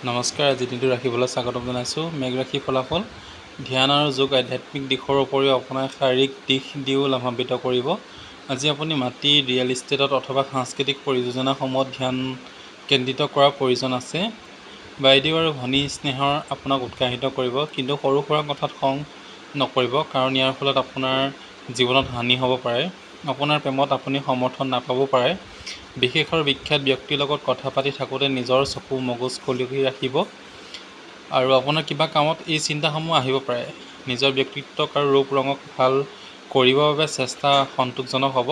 নমস্কাৰ। আজি দিনটো ৰাখিবলৈ স্বাগতম জনাইছোঁ। মেঘ ৰাশি ফলাফল ধ্যান আৰু যোগ আধ্যাত্মিক দিশৰ উপৰিও আপোনাৰ শাৰীৰিক দিশ দিও লাভান্বিত কৰিব। আজি আপুনি মাটি, ৰিয়েল ইষ্টেটত অথবা সাংস্কৃতিক পৰিযোজনাসমূহত ধ্যান কেন্দ্ৰিত কৰাৰ প্ৰয়োজন আছে। বাইদেউ আৰু ভনী স্নেহৰ আপোনাক উৎসাহিত কৰিব, কিন্তু সৰু সুৰা কথাত খং নকৰিব, কাৰণ ইয়াৰ ফলত আপোনাৰ জীৱনত হানি হ'ব পাৰে। আপোনাৰ প্ৰেমত আপুনি সমৰ্থন নাপাব পাৰে। বিশেষ আৰু বিখ্যাত ব্যক্তিৰ লগত কথা পাতি থাকোঁতে নিজৰ চকু মগজ খুলি ৰাখিব, আৰু আপোনাৰ কিবা কামত এই চিন্তাসমূহ আহিব পাৰে। নিজৰ ব্যক্তিত্বক আৰু ৰূপ ৰঙক ভাল কৰিবৰ বাবে চেষ্টা সন্তোষজনক হ'ব।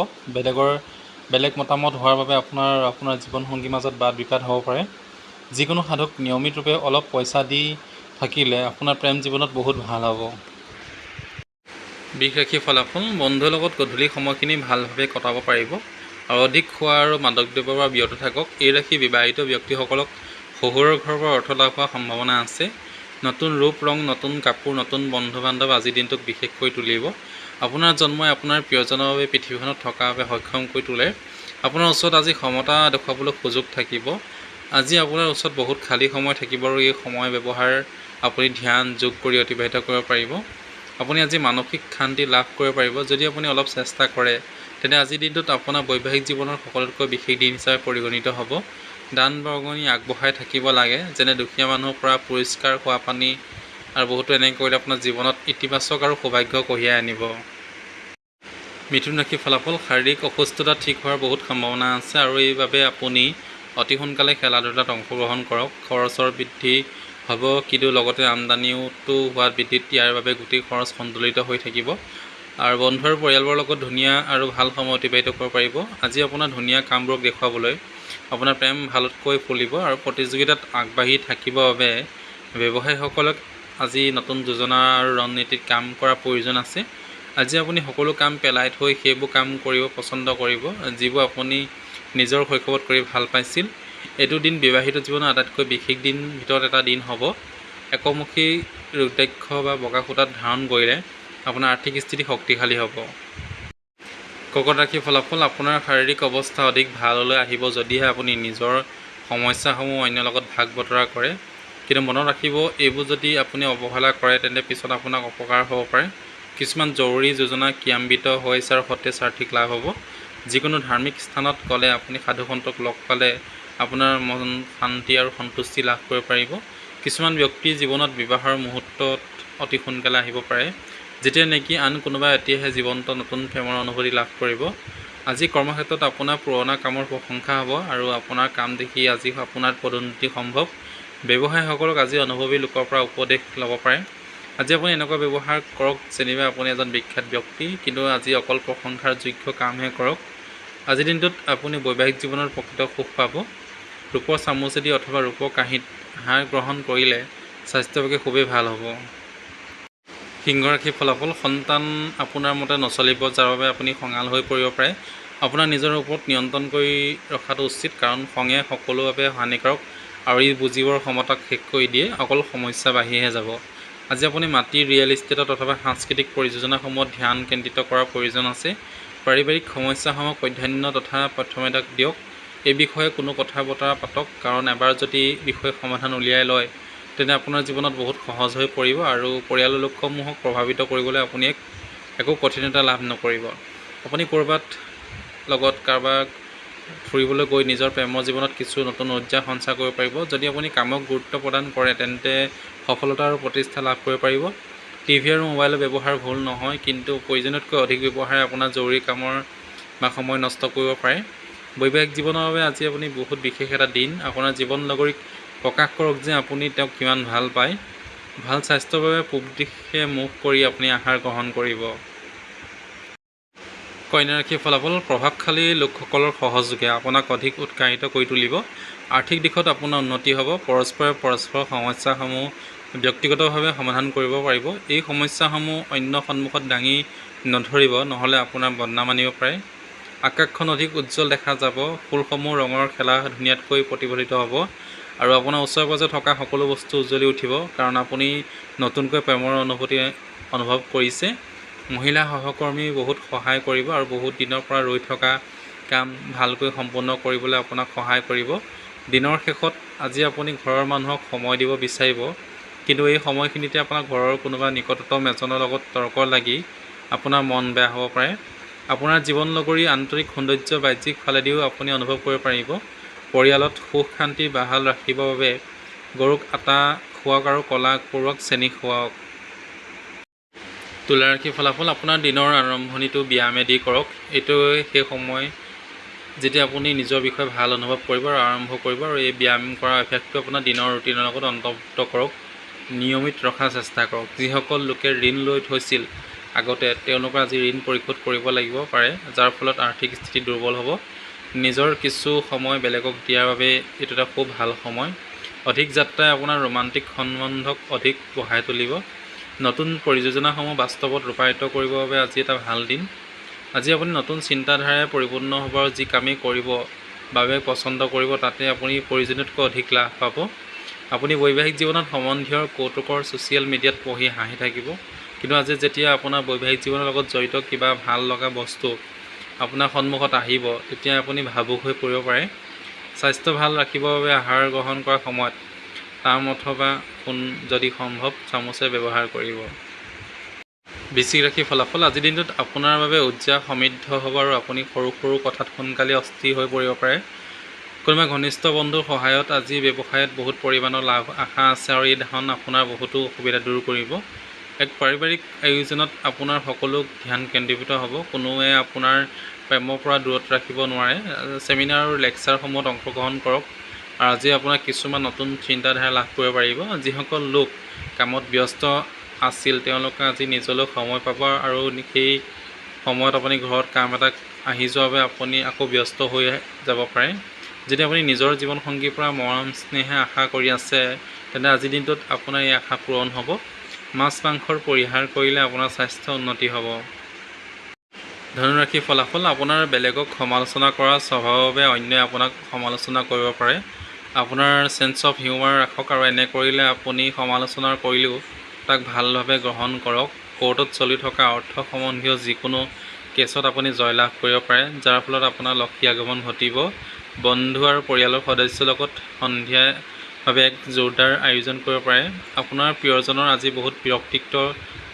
বেলেগ মতামত হোৱাৰ বাবে আপোনাৰ জীৱনসংগীৰ মাজত বাদ বিবাদ হ'ব পাৰে। যিকোনো সাধুক নিয়মিত ৰূপে অলপ পইচা দি থাকিলে আপোনাৰ প্ৰেম জীৱনত বহুত ভাল হ'ব। বৃষ ৰাশি ফলাফল বন্ধুৰ লগত গধূলি সময়খিনি ভালভাৱে কটাব পাৰিব, আৰু অধিক খোৱা আৰু মাদক দ্ৰব্যৰ পৰা বিৰত থাকক। এই ৰাশি বিবাহিত ব্যক্তিসকলক শহুৰৰ ঘৰৰ পৰা অৰ্থ লাভ হোৱাৰ সম্ভাৱনা আছে। নতুন ৰূপ ৰং, নতুন কাপোৰ, নতুন বন্ধু বান্ধৱ আজিৰ দিনটোক বিশেষ কৰি তুলিব। আপোনাৰ জন্মই আপোনাৰ প্ৰিয়জনৰ বাবে পৃথিৱীখনত থকাৰ বাবে সক্ষম কৰি তোলে। আপোনাৰ ওচৰত আজি ক্ষমতা দেখুৱাবলৈ সুযোগ থাকিব। আজি আপোনাৰ ওচৰত বহুত খালী সময় থাকিব, আৰু এই সময় ব্যৱহাৰ আপুনি ধ্যান যোগ কৰি অতিবাহিত কৰিব পাৰিব। আপুনি আজি মানসিক শান্তি লাভ কৰিব পাৰিব। যদি আপুনি অলপ চেষ্টা কৰে, তেন্তে আজিৰ দিনটোত আপোনাৰ বৈবাহিক জীৱনৰ সকলোতকৈ বিশেষ দিন হিচাপে পৰিগণিত হ'ব। দান বৰঙণি আগবঢ়াই থাকিব লাগে, যেনে দুখীয়া মানুহৰ পৰা পৰিষ্কাৰ খোৱা পানী, আৰু বহুতো এনেকৈ কৰিলে আপোনাৰ জীৱনত ইতিবাচক আৰু সৌভাগ্য কঢ়িয়াই আনিব। মিথুন ৰাশি ফলাফল শাৰীৰিক অসুস্থতা ঠিক হোৱাৰ বহুত সম্ভাৱনা আছে, আৰু এইবাবে আপুনি অতি সোনকালে খেলা ধূলাত অংশগ্ৰহণ কৰক। খৰচৰ বৃদ্ধি হ'ব, কিন্তু লগতে আমদানিওতো হোৱাত বৃদ্ধিত ইয়াৰ বাবে গোটেই খৰচ সন্তুলিত হৈ থাকিব। আৰু বন্ধু আৰু পৰিয়ালবোৰৰ লগত ধুনীয়া আৰু ভাল সময় অতিবাহিত কৰিব পাৰিব। আজি আপোনাৰ ধুনীয়া কামবোৰক দেখুৱাবলৈ আপোনাৰ প্ৰেম ভালকৈ ফুলিব, আৰু প্ৰতিযোগিতাত আগবাঢ়ি থাকিবৰ বাবে ব্যৱসায়ীসকলক আজি নতুন যোজনা আৰু ৰণনীতিত কাম কৰাৰ প্ৰয়োজন আছে। আজি আপুনি সকলো কাম পেলাই থৈ সেইবোৰ কাম কৰিব পচন্দ কৰিব, যিবোৰ আপুনি নিজৰ শৈশৱত কৰি ভাল পাইছিল। এইটো দিন বিবাহিত জীৱনৰ আটাইতকৈ বিশেষ দিন ভিতৰত এটা দিন হ'ব। একমুখী ৰুদ্ৰাক্ষ বা বগা সূতাত ধাৰণ কৰিলে আপোনাৰ আৰ্থিক স্থিতি শক্তিশালী হ'ব। কৰ্কট ৰাশি ফলাফল আপোনাৰ শাৰীৰিক অৱস্থা অধিক ভাললৈ আহিব যদিহে আপুনি নিজৰ সমস্যাসমূহ অন্যৰ লগত ভাগ বতৰা কৰে। কিন্তু মনত ৰাখিব, এইবোৰ যদি আপুনি অৱহেলা কৰে, তেন্তে পিছত আপোনাক অপকাৰ হ'ব পাৰে। কিছুমান জৰুৰী যোজনা ক্ৰিয়ান্বিত হৈছে আৰু সতেজ আৰ্থিক লাভ হ'ব। যিকোনো ধাৰ্মিক স্থানত গ'লে, আপুনি সাধু সন্তক লগ পালে আপোনাৰ মন শান্তি আৰু সন্তুষ্টি লাভ কৰিব পাৰিব। কিছুমান ব্যক্তিৰ জীৱনত বিবাহৰ মুহূৰ্তত অতি সোনকালে আহিব পাৰে, যেতিয়া নেকি আন কোনোবাই এতিয়াহে জীৱন্ত নতুন প্ৰেমৰ অনুভূতি লাভ কৰিব। আজি কৰ্মক্ষেত্ৰত আপোনাৰ পুৰণা কামৰ প্ৰশংসা হ'ব, আৰু আপোনাৰ কাম দেখি আজি আপোনাৰ পদোন্নতি সম্ভৱ। ব্যৱসায়ীসকলক আজি অনুভৱী লোকৰ পৰা উপদেশ ল'ব পাৰে। আজি আপুনি এনেকুৱা ব্যৱহাৰ কৰক যেনিবা আপুনি এজন বিখ্যাত ব্যক্তি, কিন্তু আজি অকল প্ৰশংসাৰ যোগ্য কামহে কৰক। আজিৰ দিনটোত আপুনি বৈবাহিক জীৱনৰ প্ৰকৃত সুখ পাব। ৰূপৰ চামুচেদি অথবা ৰূপৰ কাঁহীত আহাৰ গ্ৰহণ কৰিলে স্বাস্থ্যৰ বাবে খুবেই ভাল হ'ব। সিংহ ৰাশি ফলাফল সন্তান আপোনাৰ মতে নচলিব, যাৰ বাবে আপুনি খঙাল হৈ পৰিব পাৰে। আপোনাৰ নিজৰ ওপৰত নিয়ন্ত্ৰণ কৰি ৰখাটো উচিত, কাৰণ খঙে সকলোৰে বাবে হানিকাৰক, আৰু ই বুজিবৰ ক্ষমতাক শেষ কৰি দিয়ে। অকল সমস্যা বাঢ়িহে যাব। আজি আপুনি মাটি, ৰিয়েল ইষ্টেটত অথবা সাংস্কৃতিক পৰিযোজনাসমূহত ধ্যান কেন্দ্ৰিত কৰাৰ প্ৰয়োজন আছে। পাৰিবাৰিক সমস্যাসমূহক প্ৰাধান্য তথা প্ৰাথমিকতা দিয়ক। এই বিষয়ে কোনো কথা বতৰা পাতক, কাৰণ এবাৰ যদি বিষয় সমাধান উলিয়াই লয়, তেন্তে আপোনাৰ জীৱনত বহুত সহজ হৈ পৰিব, আৰু পৰিয়ালৰ লোকসমূহক প্ৰভাৱিত কৰিবলৈ আপুনি একো কঠিনতা লাভ নকৰিব। আপুনি ক'ৰবাত লগত কাৰোবাক ফুৰিবলৈ গৈ নিজৰ প্ৰেমৰ জীৱনত কিছু নতুন উৰ্জা সঞ্চাৰ কৰিব পাৰিব। যদি আপুনি কামক গুৰুত্ব প্ৰদান কৰে, তেন্তে সফলতা আৰু প্ৰতিষ্ঠা লাভ কৰিব পাৰিব। টিভি আৰু মোবাইলৰ ব্যৱহাৰ ভুল নহয়, কিন্তু প্ৰয়োজনতকৈ অধিক ব্যৱহাৰে আপোনাৰ জৰুৰী কামৰ বা সময় নষ্ট কৰিব পাৰে। বৈবাহিক জীৱনৰ বাবে আজি আপুনি বহুত বিশেষ এটা দিন। আপোনাৰ জীৱন লগৰীক প্ৰকাশ কৰক যে আপুনি তেওঁক কিমান ভাল পায়। ভাল স্বাস্থ্যৰ বাবে পূব দিশে মুখ কৰি আপুনি আহাৰ গ্ৰহণ কৰিব। কন্যা ৰাশিৰ ফলাফল প্ৰভাৱশালী লোকসকলৰ সহযোগে আপোনাক অধিক উৎসাহিত কৰি তুলিব। আৰ্থিক দিশত আপোনাৰ উন্নতি হ'ব। পৰস্পৰৰ সমস্যাসমূহ ব্যক্তিগতভাৱে সমাধান কৰিব পাৰিব। এই সমস্যাসমূহ অন্য সন্মুখত দাঙি নধৰিব, নহ'লে আপোনাৰ বদনাম আনিব পাৰে। আকাশখন অধিক উজ্জ্বল দেখা যাব। ফুলসমূহ ৰঙৰ খেলা ধুনীয়াকৈ প্ৰতিফলিত হ'ব, আৰু আপোনাৰ ওচৰে পাঁজৰে থকা সকলো বস্তু উজ্জ্বলি উঠিব, কাৰণ আপুনি নতুনকৈ প্ৰেমৰ অনুভূতি অনুভৱ কৰিছে। মহিলা সহকৰ্মী বহুত সহায় কৰিব, আৰু বহুত দিনৰ পৰা ৰৈ থকা কাম ভালকৈ সম্পূৰ্ণ কৰিবলৈ আপোনাক সহায় কৰিব। দিনৰ শেষত আজি আপুনি ঘৰৰ মানুহক সময় দিব বিচাৰিব, কিন্তু এই সময়খিনিতে আপোনাৰ ঘৰৰ কোনোবা নিকটতম এজনৰ লগত তৰ্ক লাগি আপোনাৰ মন বেয়া হ'ব পাৰে। আপোনাৰ জীৱন লগৰী আন্তৰিক সৌন্দৰ্য বাহ্যিক ফালেদিও আপুনি অনুভৱ কৰিব পাৰিব। পৰিয়ালত সুখ শান্তি বাহাল ৰাখিবৰ বাবে গৰুক আটা খুৱাওক আৰু ক'লা পৰুৱাক চেনি খুৱাওক। তুলা ৰাশিৰ ফলাফল, আপোনাৰ দিনৰ আৰম্ভণিটো ব্যায়ামেদি কৰক। এইটো সেই সময় যেতিয়া আপুনি নিজৰ বিষয়ে ভাল অনুভৱ কৰিব আৰু আৰম্ভ কৰিব, আৰু এই ব্যায়াম কৰা অভ্যাসটো আপোনাৰ দিনৰ ৰুটিনৰ লগত অন্তৰ্ভুক্ত কৰক। নিয়মিত ৰখাৰ চেষ্টা কৰক। যিসকল লোকে ঋণ লৈ থৈছিল আগতে, তেওঁলোকে আজি ঋণ পৰিশোধ কৰিব লাগিব পাৰে, যাৰ ফলত আৰ্থিক স্থিতি দুৰ্বল হ'ব। নিজৰ কিছু সময় বেলেগক দিয়াৰ বাবে এইটো এটা খুব ভাল সময়। অধিক যাত্ৰাই আপোনাৰ ৰোমান্টিক সম্বন্ধক অধিক বঢ়াই তুলিব। নতুন পৰিযোজনাসমূহ বাস্তৱত ৰূপায়িত কৰিবৰ বাবে আজি এটা ভাল দিন। আজি আপুনি নতুন চিন্তাধাৰাৰে পৰিপূৰ্ণ হ'ব আৰু যি কামেই কৰিব বাবে পচন্দ কৰিব, তাতে আপুনি প্ৰয়োজনীয়তকৈ অধিক লাভ পাব। আপুনি বৈবাহিক জীৱনত সম্বন্ধীয়ৰ কৌতুকৰ ছ'চিয়েল মিডিয়াত পঢ়ি হাঁহি থাকিব, কিন্তু আজি যেতিয়া আপোনাৰ বৈবাহিক জীৱনৰ লগত জড়িত কিবা ভাল লগা বস্তু আপোনাৰ সন্মুখত আহিব, তেতিয়া আপুনি ভাবুক হৈ পৰিব পাৰে। স্বাস্থ্য ভাল ৰাখিবৰ বাবে আহাৰ গ্ৰহণ কৰাৰ সময়ত তাম অথবা সোণ যদি সম্ভৱ চামুচে ব্যৱহাৰ কৰিব। বৃশ্চিক ৰাশিৰ ফলাফল, আজিৰ দিনটোত আপোনাৰ বাবে উৰ্জা সমৃদ্ধ হ'ব আৰু আপুনি সৰু সৰু কথাত সোনকালে অস্থিৰ হৈ পৰিব পাৰে। কোনোবা ঘনিষ্ঠ বন্ধুৰ সহায়ত আজি ব্যৱসায়ত বহুত পৰিমাণৰ লাভ আশা আছে, আৰু এই ধন আপোনাৰ বহুতো অসুবিধা দূৰ কৰিব। এক পাৰিবাৰিক আয়োজনত আপোনাৰ সকলো ধ্যান কেন্দ্ৰীভূত হ'ব। কোনোৱে আপোনাৰ প্ৰেমৰ পৰা দূৰত ৰাখিব নোৱাৰে। ছেমিনাৰ আৰু লেকচাৰসমূহত অংশগ্ৰহণ কৰক, আৰু আজি আপোনাৰ কিছুমান নতুন চিন্তাধাৰা লাভ কৰিব পাৰিব। যিসকল লোক কামত ব্যস্ত আছিল, তেওঁলোকে আজি নিজলৈ সময় পাব, আৰু সেই সময়ত আপুনি ঘৰত কাম এটা আহি যোৱাৰ বাবে আপুনি আকৌ ব্যস্ত হৈ যাব পাৰে। যদি আপুনি নিজৰ জীৱনসংগীৰ পৰা মৰম স্নেহে আশা কৰি আছে, তেন্তে আজিৰ দিনটোত আপোনাৰ এই আশা পূৰণ হ'ব। মাছ মাংসৰ পৰিহাৰ কৰিলে আপোনাৰ স্বাস্থ্য উন্নতি হ'ব। ধনুৰাশিৰ ফলাফল, আপোনাৰ বেলেগক সমালোচনা কৰা স্বভাৱৰ বাবে অন্যই আপোনাক সমালোচনা কৰিব পাৰে। আপোনাৰ চেন্স অফ হিউমাৰ ৰাখক, আৰু এনে কৰিলে আপুনি সমালোচনা কৰিলেও তাক ভালভাৱে গ্ৰহণ কৰক। কোৰ্টত চলি থকা অৰ্থ সম্বন্ধীয় যিকোনো কেছত আপুনি জয়লাভ কৰিব পাৰে, যাৰ ফলত আপোনাৰ লক্ষী আগমন ঘটিব। বন্ধু আৰু পৰিয়ালৰ সদস্যৰ লগত সন্ধিয়াভাৱে এক জোৰদাৰ আয়োজন কৰিব পাৰে। আপোনাৰ প্ৰিয়জনৰ আজি বহুত বিৰক্তিত্ব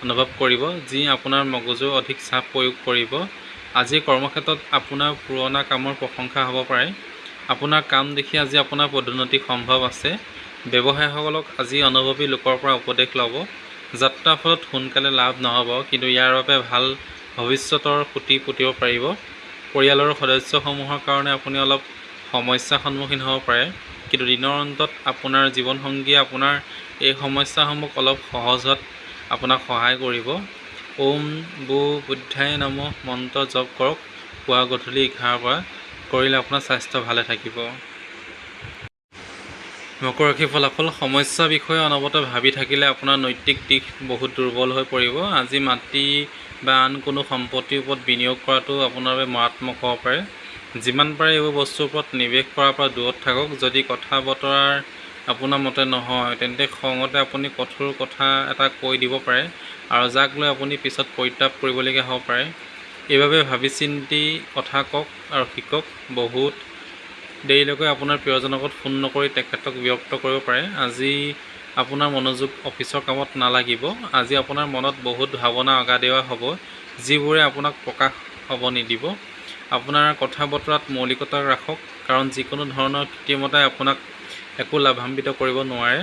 অনুভৱ কৰিব, যি আপোনাৰ মগজু অধিক চাপ প্ৰয়োগ কৰিব। আজি কৰ্মক্ষেত্ৰত আপোনাৰ পুৰণা কামৰ প্ৰশংসা হ'ব পাৰে। আপোনাৰ কাম দেখি আজি আপোনাৰ পদোন্নতি সম্ভৱ আছে। ব্যৱসায়ীসকলক আজি অনুভৱী লোকৰ পৰা উপদেশ ল'ব। যাত্ৰাৰ ফলত সোনকালে লাভ নহ'ব, কিন্তু ইয়াৰ বাবে ভাল ভৱিষ্যতৰ সুঁতি পুতিব পাৰিব। পৰিয়ালৰ সদস্যসমূহৰ কাৰণে আপুনি অলপ সমস্যাৰ সন্মুখীন হ'ব পাৰে, কিন্তু দিনৰ অন্তত আপোনাৰ জীৱনসংগীয়ে আপোনাৰ এই সমস্যাসমূহ অলপ সহজ হোৱাত আপোনাক সহায় কৰিব। ওম বু বুদ্ধায় নমঃ মন্ত্ৰ জপ কৰক। পুৱা গধূলি 11 পৰা কৰিলে আপোনাৰ স্বাস্থ্য ভালে থাকিব। মকৰ ৰাশিৰ ফলাফল, সমস্যাৰ বিষয়ে অনবৰতে ভাবি থাকিলে আপোনাৰ নৈতিক দিশ বহুত দুৰ্বল হৈ পৰিব। আজি মাটি বা আন কোনো সম্পত্তিৰ ওপৰত বিনিয়োগ কৰাটো আপোনাৰ বাবে মাৰাত্মক হ'ব পাৰে। যিমান পাৰে এইবোৰ বস্তুৰ ওপৰত নিৱেশ কৰাৰ পৰা দূৰত থাকক। যদি কথা বতৰাৰ আপোনাৰ মতে নহয়, তেন্তে খঙতে আপুনি কঠোৰ কথা এটা কৈ দিব পাৰে, আৰু যাক লৈ আপুনি পিছত পৰিত্ৰাপ কৰিবলগীয়া হ'ব পাৰে। এইবাবে ভাবি চিন্তি কথা কওক আৰু শিকক। বহুত দেৰিলৈকে আপোনাৰ প্ৰিয়জনৰ লগত ফোন নকৰি তেখেতক বিৰক্ত কৰিব পাৰে। আজি আপোনাৰ মনোযোগ অফিচৰ কামত নালাগিব। আজি আপোনাৰ মনত বহুত ভাৱনা অগাডেৱা হ'ব, যিবোৰে আপোনাক প্ৰকাশ হ'ব নিদিব। আপোনাৰ কথা বতৰাত মৌলিকতা ৰাখক, কাৰণ যিকোনো ধৰণৰ কৃত্ৰিমতাই আপোনাক একো লাভান্বিত কৰিব নোৱাৰে।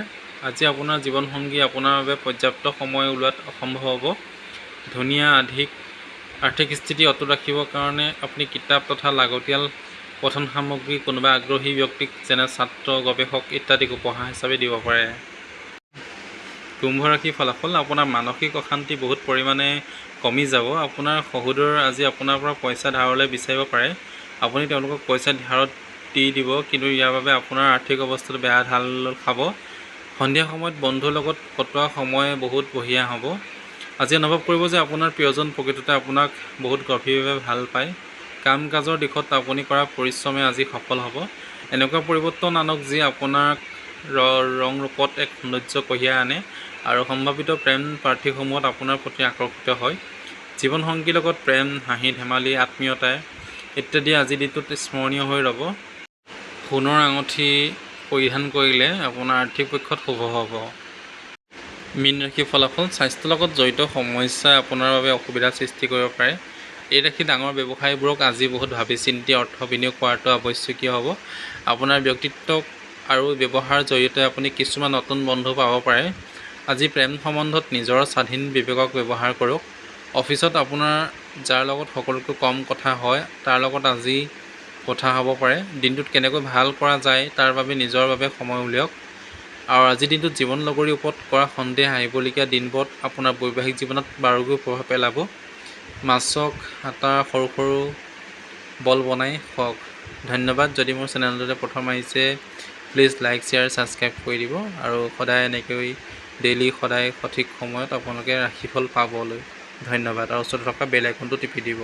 আজি আপোনাৰ জীৱনসংগী আপোনাৰ বাবে পৰ্যাপ্ত সময় উলিওৱাত অসম্ভৱ হ'ব। ধুনীয়া আৰ্থিক স্থিতি অটুট ৰাখিবৰ কাৰণে আপুনি কিতাপ তথা লাগতিয়াল পঠন সামগ্ৰী কোনোবা আগ্ৰহী ব্যক্তিক যেনে ছাত্ৰ, গৱেষক ইত্যাদিক উপহাৰ হিচাপে দিব পাৰে। কুম্ভ ৰাশিৰ ফলাফল, আপোনাৰ মানসিক অশান্তি বহুত পৰিমাণে কমি যাব। আপোনাৰ সহোদৰ আজি আপোনাৰ পৰা পইচা ধাৰলৈ বিচাৰিব পাৰে। আপুনি তেওঁলোকক পইচা ধাৰত দি দিব, কিন্তু ইয়াৰ বাবে আপোনাৰ আৰ্থিক অৱস্থাটো বেয়া ঢাল খাব। সন্ধিয়া সময়ত বন্ধুৰ লগত কটোৱা সময় বহুত বঢ়িয়া হ'ব। আজি অনুভৱ কৰিব যে আপোনাৰ প্ৰিয়জন প্ৰকৃততে আপোনাক বহুত গভীৰভাৱে ভাল পায়। কাম কাজৰ দিশত আপুনি কৰা পৰিশ্ৰমে আজি সফল হ'ব। এনেকুৱা পৰিৱৰ্তন আনক যি আপোনাক ৰং ৰূপত এক সৌন্দৰ্য কঢ়িয়াই আনে, আৰু সম্ভাৱিত প্ৰেম প্ৰাৰ্থীসমূহত আপোনাৰ প্ৰতি আকৰ্ষিত হয়। জীৱনসংগীৰ লগত প্ৰেম, হাঁহি ধেমালি, আত্মীয়তা ইত্যাদি আজিৰ দিনটোত স্মৰণীয় হৈ ৰ'ব। সোণৰ আঙুঠি পৰিধান কৰিলে আপোনাৰ আৰ্থিক পক্ষত শুভ হ'ব। মীন ৰাশিৰ ফলাফল। স্বাস্থ্যৰ লগত জড়িত সমস্যাই আপোনাৰ বাবে অসুবিধাৰ সৃষ্টি কৰিব পাৰে। এই ৰাশি ডাঙৰ ব্যৱসায়ীবোৰক আজি বহুত ভাবি চিন্তি অৰ্থ বিনিয়োগ কৰাটো আৱশ্যকীয় হ'ব। আপোনাৰ ব্যক্তিত্ব আৰু ব্যৱহাৰৰ জৰিয়তে আপুনি কিছুমান নতুন বন্ধু পাব পাৰে। আজি প্ৰেম সম্বন্ধত নিজৰ স্বাধীন বিবেকক ব্যৱহাৰ কৰক। অফিচত আপোনাৰ যাৰ লগত সকলোতকৈ কম কথা হয় তাৰ লগত আজি কথা হ'ব পাৰে। দিনটোত কেনেকৈ ভাল কৰা যায় তাৰ বাবে নিজৰ বাবে সময় উলিয়াওক। আৰু আজিৰ দিনটোত জীৱন লগৰীৰ ওপৰত কৰা সন্দেহ আহিবলগীয়া দিনবোৰত আপোনাৰ বৈবাহিক জীৱনত বাৰুকৈ প্ৰভাৱ পেলাব। মাছক আটাৰ সৰু সৰু বল বনাই খুৱাওক। ধন্যবাদ। যদি মোৰ চেনেলটোতে প্ৰথম আহিছে প্লিজ লাইক শ্বেয়াৰ ছাবস্ক্ৰাইব কৰি দিব আৰু সদায় এনেকৈ ডেইলি সদায় সঠিক সময়ত আপোনালোকে ৰাশিফল পাবলৈ। ধন্যবাদ আৰু ওচৰত থকা বেল আইকনটো টিপি দিব।